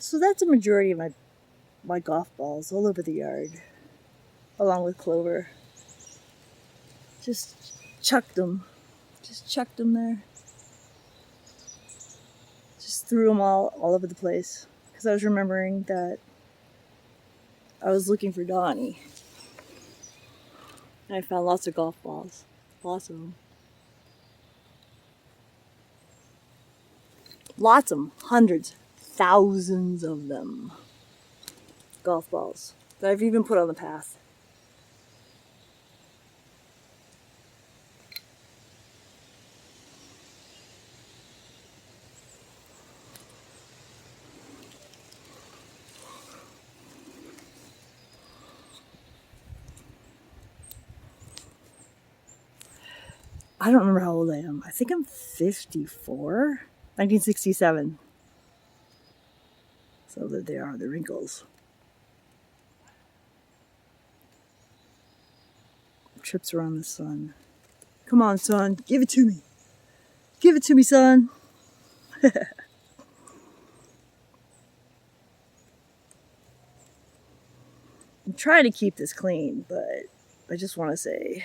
So that's a majority of my golf balls all over the yard, along with clover. Just chucked them. Just chucked them there. Just threw them all over the place. Because I was remembering that I was looking for Donnie. And I found lots of golf balls. Lots of them. Lots of them. Hundreds. Thousands of them. Golf balls. That I've even put on the path. I don't remember how old I am. I think I'm 54. 1967. So that they are the wrinkles. Trips around the sun. Come on, son. Give it to me. Give it to me, son. I'm trying to keep this clean, but I just want to say,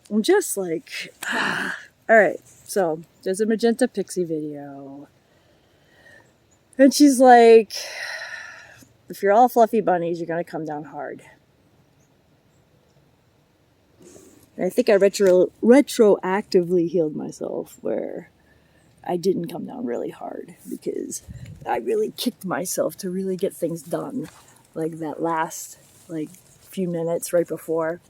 I'm just like, alright, so there's a Magenta Pixie video. And she's like, if you're all fluffy bunnies, you're going to come down hard. And I think I retroactively healed myself where I didn't come down really hard because I really kicked myself to really get things done. Like that last, few minutes right before.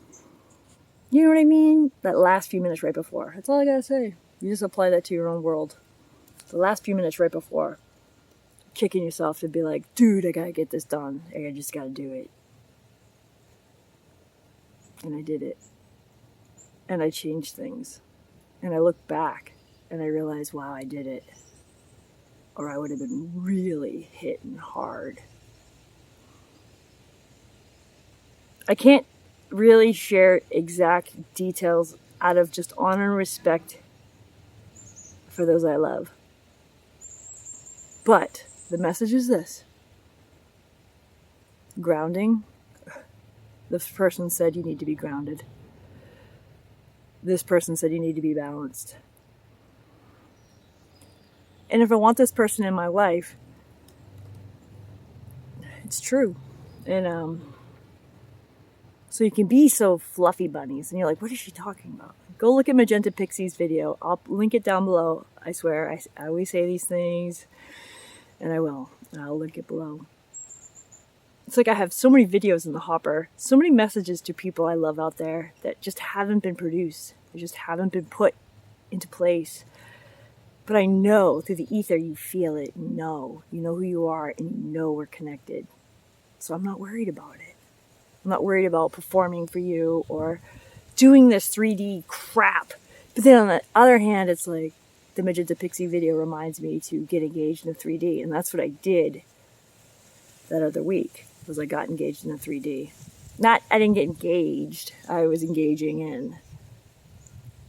You know what I mean? That last few minutes right before. That's all I gotta say. You just apply that to your own world. The last few minutes right before. Kicking yourself to be like, dude, I gotta get this done. I just gotta do it. And I did it. And I changed things. And I looked back and I realized, wow, I did it. Or I would have been really hitting hard. I can't really share exact details out of just honor and respect for those I love. But the message is this. Grounding. This person said you need to be grounded. This person said you need to be balanced. And if I want this person in my life, it's true. And so you can be so fluffy bunnies. And you're like, what is she talking about? Go look at Magenta Pixie's video. I'll link it down below. I swear, I always say these things. And I will. And I'll link it below. It's like I have so many videos in the hopper. So many messages to people I love out there that just haven't been produced. They just haven't been put into place. But I know through the ether you feel it. You know who you are, and you know we're connected. So I'm not worried about it. I'm not worried about performing for you or doing this 3D crap. But then on the other hand, it's like the Magenta Pixie video reminds me to get engaged in the 3D. And that's what I did that other week, was I got engaged in the 3D. I didn't get engaged. I was engaging in,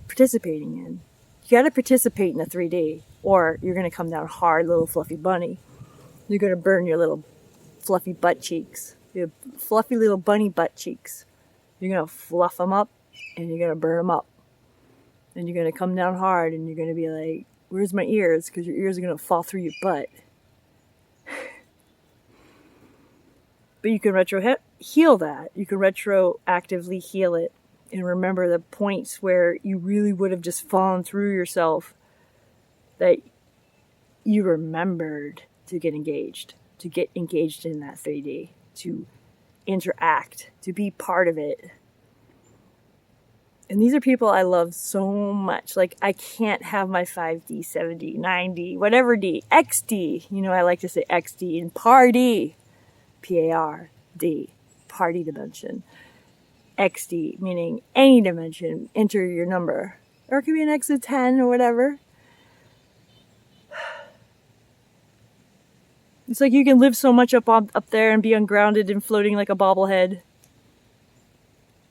participating in. You got to participate in the 3D, or you're going to come down hard, little fluffy bunny. You're going to burn your little fluffy butt cheeks. Your fluffy little bunny butt cheeks. You're going to fluff them up, and you're going to burn them up. And you're going to come down hard, and you're going to be like, where's my ears? Because your ears are going to fall through your butt. But you can heal that. You can retroactively heal it. And remember the points where you really would have just fallen through yourself, that you remembered to get engaged in that 3D, to interact, to be part of it. And these are people I love so much. Like, I can't have my 5D, 7D, 9D, whatever D, XD. I like to say XD and party. P-A-R-D, party dimension. XD, meaning any dimension, enter your number. Or it could be an X of 10 or whatever. It's like you can live so much up there and be ungrounded and floating like a bobblehead.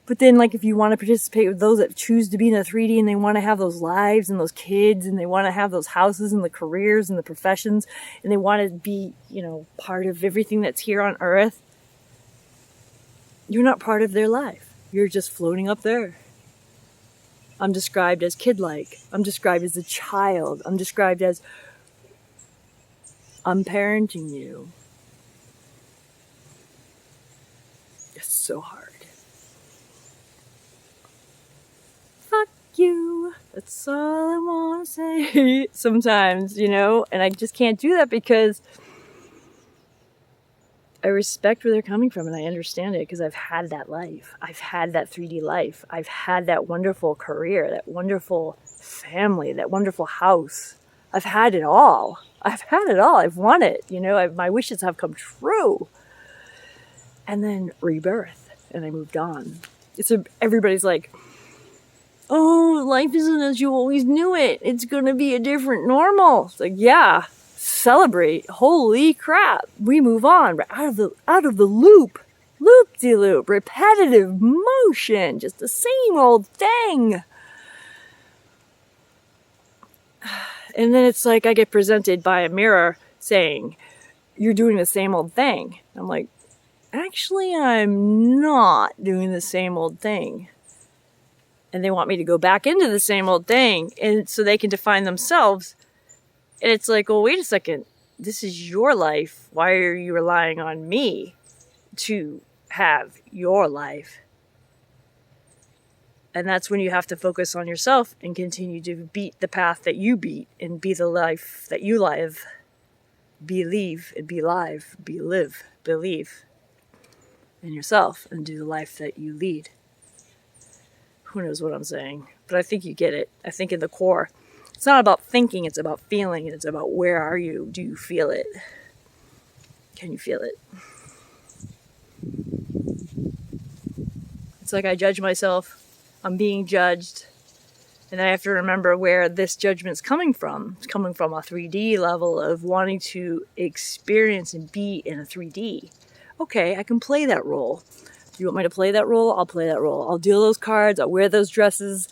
But then, like, if you want to participate with those that choose to be in the 3D and they want to have those lives and those kids and they want to have those houses and the careers and the professions and they want to be, you know, part of everything that's here on Earth, you're not part of their life. You're just floating up there. I'm described as kid-like. I'm described as a child. I'm described as, I'm parenting you. It's so hard. Fuck you. That's all I want to say sometimes, you know? And I just can't do that because I respect where they're coming from and I understand it because I've had that life. I've had that 3D life. I've had that wonderful career, that wonderful family, that wonderful house. I've had it all. I've had it all. I've won it. You know, my wishes have come true. And then rebirth. And I moved on. Everybody's like, oh, life isn't as you always knew it. It's going to be a different normal. It's like, yeah. Celebrate. Holy crap. We move on. We're out of the loop. Loop-de-loop. Repetitive motion. Just the same old thing. And then it's like I get presented by a mirror saying, you're doing the same old thing. I'm like, actually, I'm not doing the same old thing. And they want me to go back into the same old thing and so they can define themselves. And it's like, well, wait a second. This is your life. Why are you relying on me to have your life? And that's when you have to focus on yourself and continue to beat the path that you beat and be the life that you live. Believe and be live. Live. Believe in yourself and do the life that you lead. Who knows what I'm saying? But I think you get it. I think in the core, it's not about thinking, it's about feeling. It's about where are you? Do you feel it? Can you feel it? It's like I judge myself. I'm being judged. And I have to remember where this judgment's coming from. It's coming from a 3D level of wanting to experience and be in a 3D. Okay, I can play that role. Do you want me to play that role? I'll play that role. I'll deal those cards. I'll wear those dresses.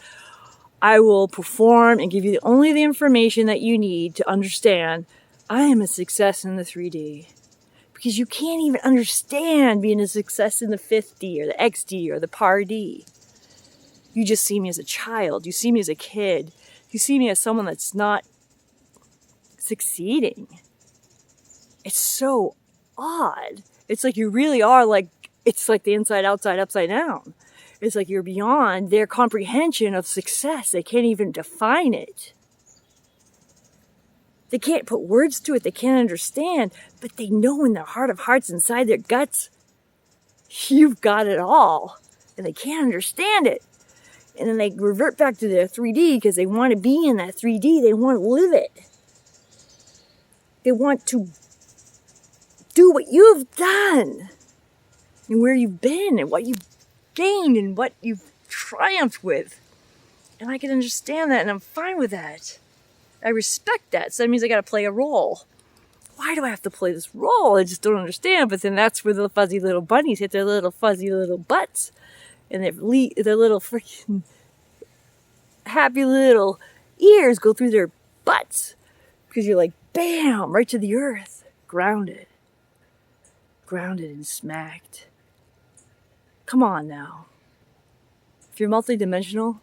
I will perform and give you only the information that you need to understand I am a success in the 3D. Because you can't even understand being a success in the 5D or the XD or the Par D. You just see me as a child. You see me as a kid. You see me as someone that's not succeeding. It's so odd. It's like you really are like, it's like the inside, outside, upside down. It's like you're beyond their comprehension of success. They can't even define it. They can't put words to it. They can't understand. But they know in their heart of hearts, inside their guts, you've got it all. And they can't understand it. And then they revert back to their 3D because they want to be in that 3D. They want to live it. They want to do what you've done. And where you've been and what you've gained and what you've triumphed with. And I can understand that and I'm fine with that. I respect that. So that means I got to play a role. Why do I have to play this role? I just don't understand. But then that's where the fuzzy little bunnies hit their little fuzzy little butts. And their little freaking happy little ears go through their butts. Because you're like, bam, right to the earth. Grounded. Grounded and smacked. Come on now. If you're multidimensional,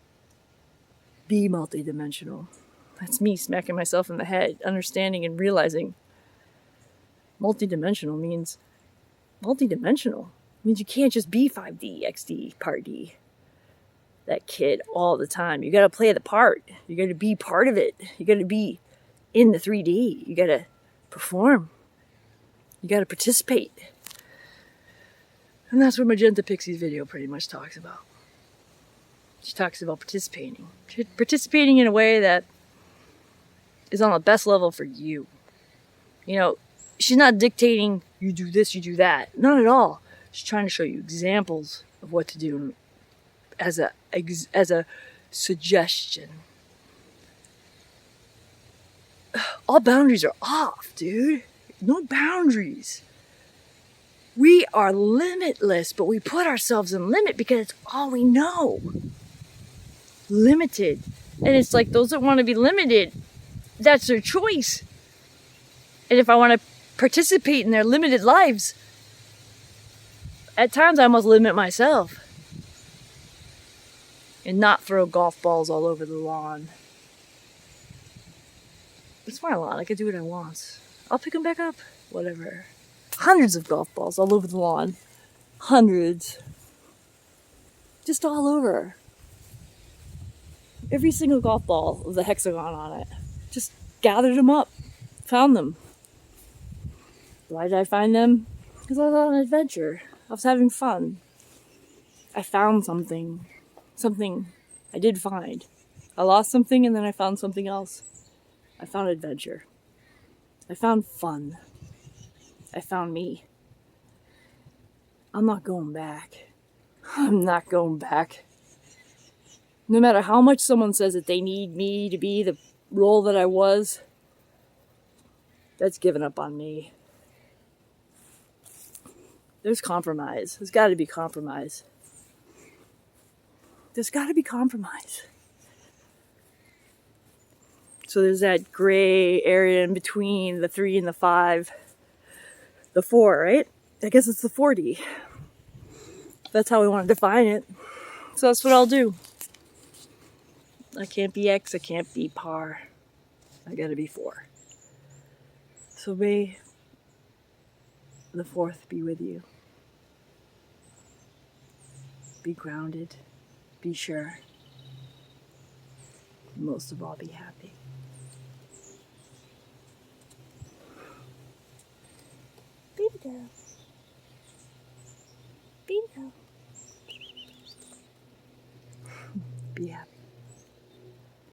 be multidimensional. That's me smacking myself in the head, understanding and realizing multidimensional means multidimensional. It means you can't just be 5D, XD, Part D. That kid all the time. You got to play the part. You got to be part of it. You got to be in the 3D. You got to perform. You got to participate. And that's what Magenta Pixie's video pretty much talks about. She talks about participating. Participating in a way that is on the best level for you. You know, she's not dictating, you do this, you do that. Not at all. She's trying to show you examples of what to do as a suggestion. All boundaries are off, dude. No boundaries. We are limitless, but we put ourselves in limit because it's all we know. Limited. And it's like those that want to be limited, that's their choice. And if I want to participate in their limited lives, at times I must limit myself and not throw golf balls all over the lawn. It's my lawn. I can do what I want. I'll pick them back up. Whatever. Hundreds of golf balls all over the lawn. Hundreds. Just all over. Every single golf ball with a hexagon on it. Just gathered them up. Found them. Why did I find them? Because I was on an adventure. I was having fun. I found something. Something I did find. I lost something and then I found something else. I found adventure. I found fun. I found me. I'm not going back. I'm not going back. No matter how much someone says that they need me to be the role that I was, that's given up on me. There's compromise. There's got to be compromise. There's got to be compromise. So there's that gray area in between the 3 and the 5. The 4, right? I guess it's the 40. That's how we want to define it. So that's what I'll do. I can't be X, I can't be par. I gotta be 4. So may the 4th be with you. Be grounded. Be sure. Most of all, be happy. Baby girl. Baby girl. Be happy.